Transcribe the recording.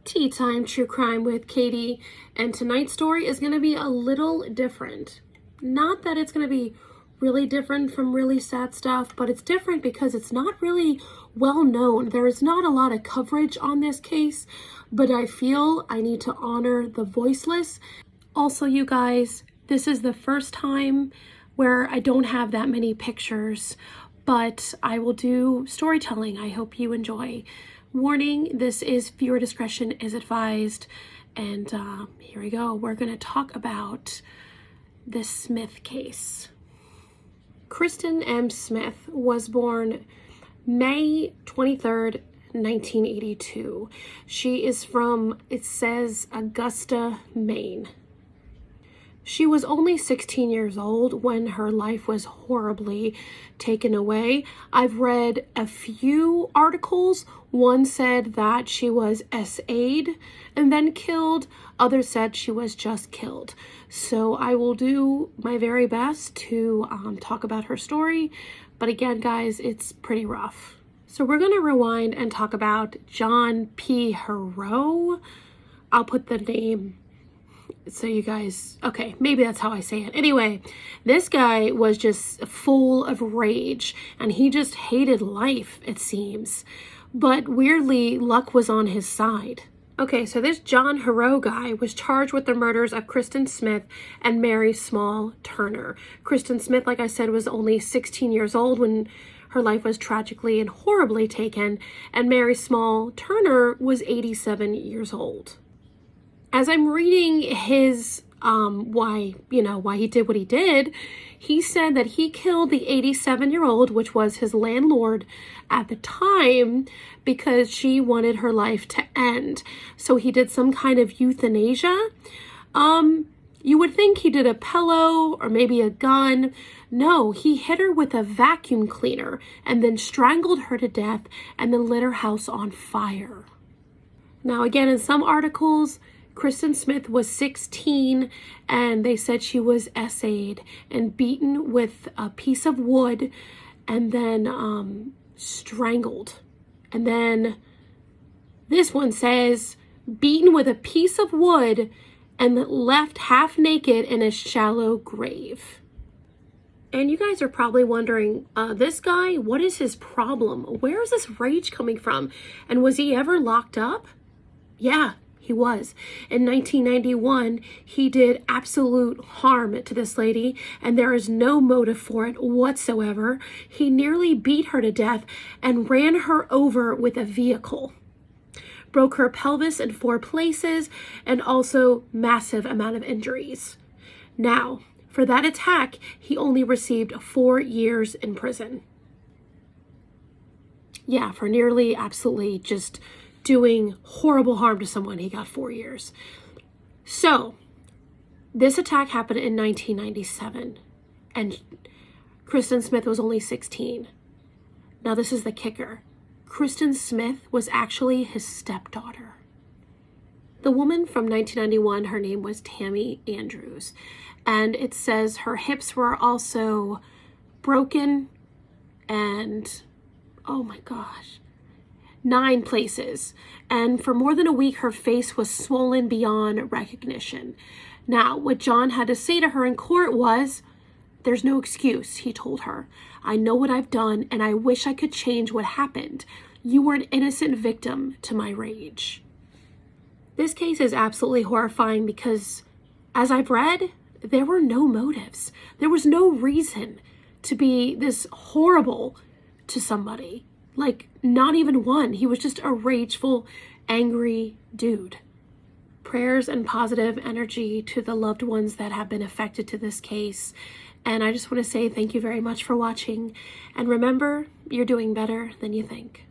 Tea Time True Crime with Katie, and tonight's story is going to be a little different. Not that it's going to be really different from really sad stuff, but it's different because it's not really well known. There is not a lot of coverage on this case, but I feel I need to honor the voiceless. Also, you guys, this is the first time where I don't have that many pictures, but I will do storytelling. I hope you enjoy. Warning, this is viewer discretion is advised. And here we go. We're going to talk about the Smith case. Kristen M. Smith was born May 23rd, 1982. She is from, it says, Augusta, Maine. She was only 16 years old when her life was horribly taken away. I've read a few articles. One said that she was SA'd and then killed. Others said she was just killed. So I will do my very best to talk about her story. But again, guys, it's pretty rough. So we're going to rewind and talk about John P. Hero. I'll put the name so you guys, okay, maybe that's how I say it. Anyway, this guy was just full of rage and he just hated life, it seems. But weirdly, luck was on his side. Okay, so this John Hero guy was charged with the murders of Kristen Smith and Mary Small Turner. Kristen Smith, like I said, was only 16 years old when her life was tragically and horribly taken, and Mary Small Turner was 87 years old. As I'm reading his, why he did what he did, he said that he killed the 87-year-old, which was his landlord at the time, because she wanted her life to end. So he did some kind of euthanasia. You would think he did a pillow or maybe a gun. No, he hit her with a vacuum cleaner and then strangled her to death and then lit her house on fire. Now, again, in some articles, Kristen Smith was 16 and they said she was SA'd and beaten with a piece of wood and then strangled. And then this one says beaten with a piece of wood and left half naked in a shallow grave. And you guys are probably wondering, this guy, what is his problem? Where is this rage coming from? And was he ever locked up? Yeah. He was. In 1991, he did absolute harm to this lady, and there is no motive for it whatsoever. He nearly beat her to death and ran her over with a vehicle. Broke her pelvis in 4 places, and also massive amount of injuries. Now, for that attack, he only received 4 years in prison. Yeah, for nearly absolutely just doing horrible harm to someone, he got 4 years. So, this attack happened in 1997, and Kristen Smith was only 16. Now, this is the kicker. Kristen Smith was actually his stepdaughter. The woman from 1991, her name was Tammy Andrews, and it says her hips were also broken and, oh my gosh, 9 places, and for more than a week her face was swollen beyond recognition. Now, what John had to say to her in court was, "There's no excuse," he told her. "I know what I've done and I wish I could change what happened. You were an innocent victim to my rage." This case is absolutely horrifying because, as I've read, there were no motives. There was no reason to be this horrible to somebody. Like, not even one. He was just a rageful, angry dude. Prayers and positive energy to the loved ones that have been affected to this case. And I just want to say thank you very much for watching. And remember, you're doing better than you think.